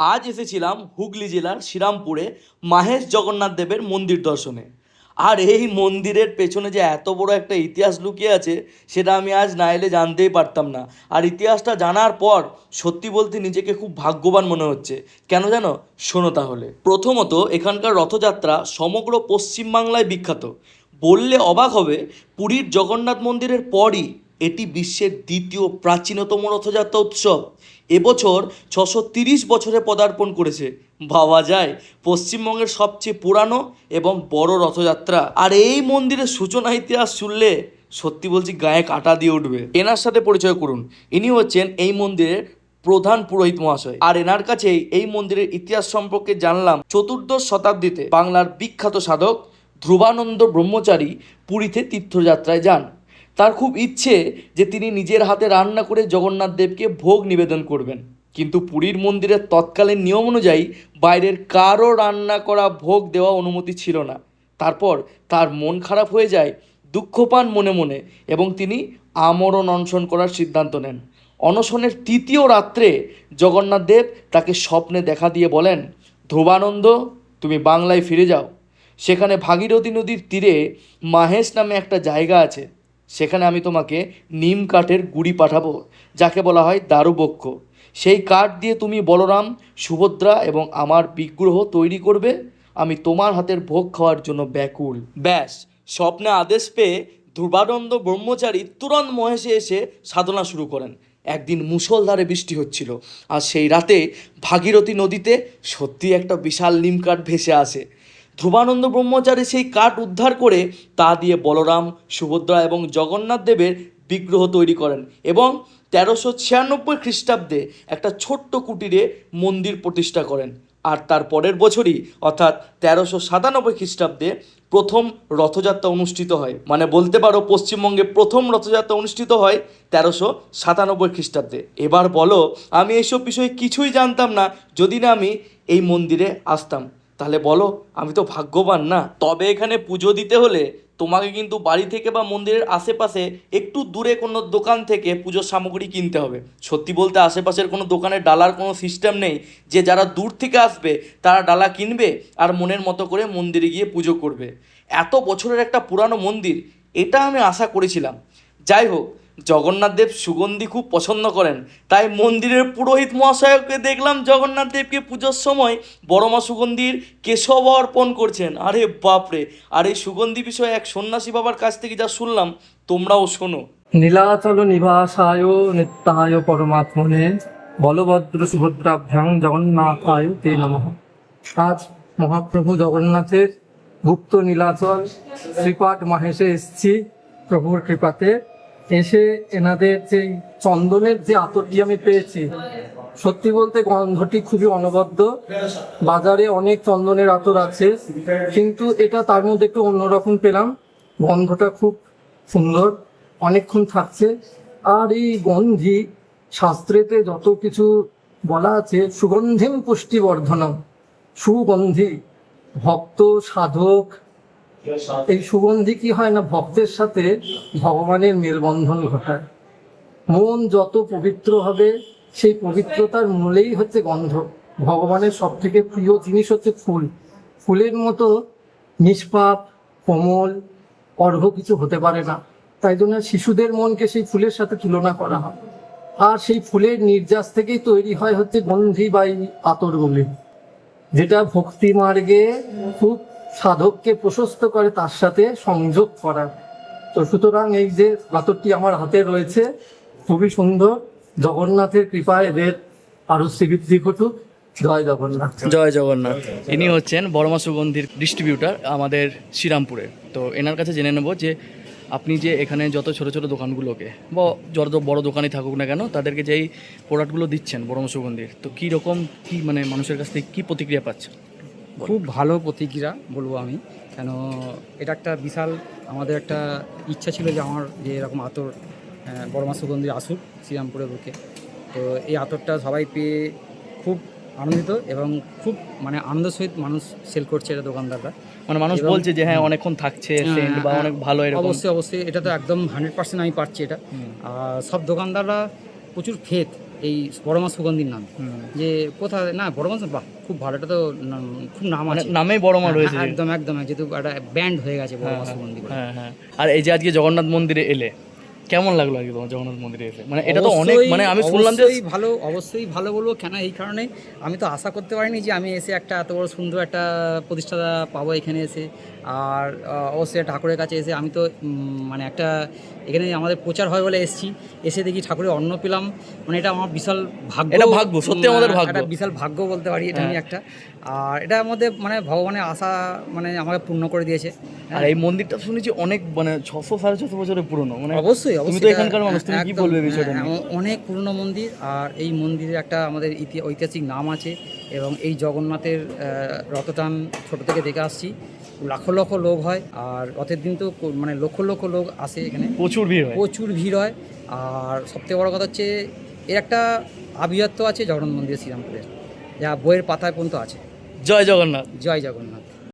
আজ এসেছিলাম হুগলি জেলার শ্রীরামপুরে মাহেশ জগন্নাথ দেবের মন্দির দর্শনে। আর এই মন্দিরের পেছনে যে এত বড় একটা ইতিহাস লুকিয়ে আছে সেটা আমি আজ না এলে জানতেই পারতাম না। আর ইতিহাসটা জানার পর সত্যি বলতে নিজেকে খুব ভাগ্যবান মনে হচ্ছে। কেন জানো? শোনো তাহলে। প্রথমত, এখানকার রথযাত্রা সমগ্র পশ্চিমবাংলায় বিখ্যাত। বললে অবাক হবে, পুরীর জগন্নাথ মন্দিরের পরই এটি বিশ্বের দ্বিতীয় প্রাচীনতম রথযাত্রা উৎসব। এবছর 630 বছরে পদার্পণ করেছে। ভাবা যায়, পশ্চিমবঙ্গের সবচেয়ে পুরানো এবং বড় রথযাত্রা। আর এই মন্দিরের সূচনা ইতিহাস শুনলে সত্যি বলছি গায়ে কাঁটা দিয়ে উঠবে। এনার সাথে পরিচয় করুন। ইনি হচ্ছেন এই মন্দিরের প্রধান পুরোহিত মহাশয়। আর এনার কাছেই এই মন্দিরের ইতিহাস সম্পর্কে জানলাম। চতুর্দশ শতাব্দীতে বাংলার বিখ্যাত সাধক ধ্রুবানন্দ ব্রহ্মচারী পুরীতে তীর্থযাত্রায় যান। তার খুব ইচ্ছে যে তিনি নিজের হাতে রান্না করে জগন্নাথ দেবকে ভোগ নিবেদন করবেন। কিন্তু পুরীর মন্দিরের তৎকালীন নিয়ম অনুযায়ী বাইরের কারো রান্না করা ভোগ দেওয়া অনুমতি ছিল না। তারপর তার মন খারাপ হয়ে যায়, দুঃখ পান মনে মনে, এবং তিনি আমরণ অনশন করার সিদ্ধান্ত নেন। অনশনের তৃতীয় রাত্রে জগন্নাথ দেব তাকে স্বপ্নে দেখা দিয়ে বলেন, ধ্রুবানন্দ, তুমি বাংলায় ফিরে যাও। সেখানে ভাগীরথী নদীর তীরে মাহেশ নামে একটা জায়গা আছে। সেখানে আমি তোমাকে নিম কাঠের গুড়ি পাঠাবো, যাকে বলা হয় দারুবক্ষ। সেই কাঠ দিয়ে তুমি বলরাম, সুভদ্রা এবং আমার বিগ্রহ তৈরি করবে। আমি তোমার হাতের ভোগ খাওয়ার জন্য ব্যাকুল। ব্যাস, স্বপ্নে আদেশ পেয়ে ধ্রুবানন্দ ব্রহ্মচারী তুরন্ত মহেশে এসে সাধনা শুরু করেন। একদিন মুষলধারে বৃষ্টি হচ্ছিল, আর সেই রাতে ভাগীরথী নদীতে সত্যি একটা বিশাল নিম কাঠ ভেসে আসে। ধ্রুবানন্দ ব্রহ্মচারী সেই কাঠ উদ্ধার করে তা দিয়ে বলরাম, সুভদ্রা এবং জগন্নাথ দেবের বিগ্রহ তৈরি করেন এবং 1396 খ্রিস্টাব্দে একটা ছোট্ট কুটিরে মন্দির প্রতিষ্ঠা করেন। আর তার পরের বছরই অর্থাৎ 1397 খ্রিস্টাব্দে প্রথম রথযাত্রা অনুষ্ঠিত হয়। মানে বলতে পারো পশ্চিমবঙ্গে প্রথম রথযাত্রা অনুষ্ঠিত হয় 1397 খ্রিস্টাব্দে। এবার বলো, আমি এইসব বিষয়ে কিছুই জানতাম না যদি না আমি এই মন্দিরে আসতাম। তাহলে বলো, আমি তো ভাগ্যবান না? তবে এখানে পুজো দিতে হলে তোমাকে কিন্তু বাড়ি থেকে বা মন্দিরের আশেপাশে একটু দূরে কোনো দোকান থেকে পুজোর সামগ্রী কিনতে হবে। সত্যি বলতে আশেপাশের কোনো দোকানে ডালার কোনো সিস্টেম নেই যে যারা দূর থেকে আসবে তারা ডালা কিনবে আর মনের মতো করে মন্দিরে গিয়ে পুজো করবে। এত বছরের একটা পুরানো মন্দির, এটা আমি আশা করেছিলাম। যাই হোক, জগন্নাথ দেব সুগন্ধি খুব পছন্দ করেন, তাই মন্দিরের পুরোহিত মহাশয়কে দেখলাম জগন্নাথ দেবকে পুজোর সময় বড়মা সুগন্ধির কেশব অর্পণ করছেন। আরে বাপরে! আর এই সুগন্ধি বিষয়ে এক সন্ন্যাসী বাবার কাছ থেকে যা শুনলাম, তোমরাও শোনো। নীলাচল নিবাসায় নিত্যায় পরমাত্মনে বলভদ্র সুভদ্রাভ্যাং জগন্নাথায় তে নমঃ। আজ মহাপ্রভু জগন্নাথের গুপ্ত নীলাচল শ্রীপাঠ মাহেশে এসছি প্রভুর কৃপাতে। এসে এনাদের যে চন্দনের যে আতরটি আমি পেয়েছি, সত্যি বলতে গন্ধটি খুবই অনবদ্য। বাজারে অনেক চন্দনের আতর আছে, কিন্তু এটা তার মধ্যে একটু অন্যরকম পেলাম। গন্ধটা খুব সুন্দর, অনেকক্ষণ থাকছে। আর এই গন্ধি, শাস্ত্রেতে যত কিছু বলা আছে, সুগন্ধিম পুষ্টিবর্ধনম, সুগন্ধি, ভক্ত সাধক, এই সুগন্ধি কি হয় না, ভক্তের সাথে ভগবানের মেলবন্ধন ঘটায়। মন যত পবিত্র হবে, সেই পবিত্রতার মূলেই হচ্ছে গন্ধ। ভগবানের সব থেকে প্রিয় জিনিস হচ্ছে ফুল। ফুলের মতো নিষ্পাপ, কোমল, অর্ঘ্য কিছু হতে পারে না। তাই জন্য শিশুদের মনকে সেই ফুলের সাথে তুলনা করা হয়। আর সেই ফুলের নির্যাস থেকেই তৈরি হয় হচ্ছে গন্ধি বা এই আতরগুলি, যেটা ভক্তি মার্গে খুব সাধককে প্রশস্ত করে তার সাথে সংযোগ করা। তো সুতরাং এই যে আতরটি আমার হাতে রয়েছে, খুবই সুন্দর। জগন্নাথের কৃপায় এদের আরো শ্রীবৃদ্ধি ঘটুক। জয় জগন্নাথ। জয় জগন্নাথ। ইনি হচ্ছেন বড়মা সুগন্ধির ডিস্ট্রিবিউটার আমাদের শ্রীরামপুরে। তো এনার কাছে জেনে নেব যে আপনি যে এখানে যত ছোট ছোট দোকানগুলোকে বা যত বড় দোকানই থাকুক না কেন, তাদেরকে যেই প্রোডাক্টগুলো দিচ্ছেন বড়মা সুগন্ধির, তো কী রকম কী মানে মানুষের কাছ থেকে কী প্রতিক্রিয়া পাচ্ছেন? খুব ভালো প্রতিক্রিয়া বলবো আমি। কেন, এটা একটা বিশাল আমাদের একটা ইচ্ছা ছিল যে আমার যে এরকম আতর বড়মা সুগন্ধি আসুক শ্রীরামপুরের বুকে। তো এই আতরটা সবাই পেয়ে খুব আনন্দিত এবং খুব মানে আনন্দের সহিত মানুষ সেল করছে এটা, দোকানদাররা। মানে মানুষ বলছে যে হ্যাঁ অনেকক্ষণ থাকছে সেন্ট বা অনেক ভালো এরকম। অবশ্যই অবশ্যই, এটা তো একদম 100% আমি পাচ্ছি এটা। আর সব দোকানদাররা প্রচুর ফেথ এই বড়মা সুগন্ধির নাম, যে কোথায় না বড়মা, বাহ খুব ভালো, এটা তো খুব নাম মানে আছে, নামেই বড়মা রয়েছে। হ্যাঁ, একদম একদম, যেহেতু একটা ব্যান্ড হয়ে গেছে বড়মা সুগন্ধি বলে। হ্যাঁ হ্যাঁ। আর এই যে আজকে জগন্নাথ মন্দিরে এলে, কেমন লাগলো আজকে তোমার জগন্নাথ মন্দিরে এসে? মানে এটা তো অনেক, মানে আমি শুনলাম যে অবশ্যই ভালো বলবো, কেন এই কারণে আমি তো আশা করতে পারিনি যে আমি এসে একটা এত বড় সুন্দর একটা প্রতিষ্ঠা পাবো এখানে এসে। আর অবশ্যই ঠাকুরের কাছে এসে আমি তো মানে একটা এখানে আমাদের প্রচার হয় বলে এসে দেখি ঠাকুরের অন্ন পেলাম, মানে এটা আমার বিশাল ভাগ্য, এটা ভাগ্য, সত্যি আমাদের ভাগ্য, একটা বিশাল ভাগ্য বলতে পারি এটা আমি একটা। আর এটার মধ্যে মানে ভগবানের আশা মানে আমাকে পূর্ণ করে দিয়েছে। আর এই মন্দিরটা শুনেছি অনেক মানে 600-650 বছরের পুরনো, মানে অবশ্যই তুমি তো এখানকার মানুষ, তুমি কি বলবে বিষয়টা নিয়ে? অনেক পুরনো মন্দির, আর এই মন্দিরের একটা আমাদের ঐতিহাসিক নাম আছে। এবং এই জগন্নাথের রথটান ছোটো থেকে দেখে আসছি, লাখ লক্ষ লোক হয়, আর রথের দিন তো মানে লক্ষ লক্ষ লোক আসে এখানে, প্রচুর ভিড় হয়। প্রচুর ভিড় হয়। আর সবথেকে বড় কথা হচ্ছে এর একটা আভিজাত্য আছে জগন্নাথ মন্দির শ্রীরামপুরের, যা বইয়ের পাতায় পর্যন্ত আছে। জয় জগন্নাথ। জয় জগন্নাথ।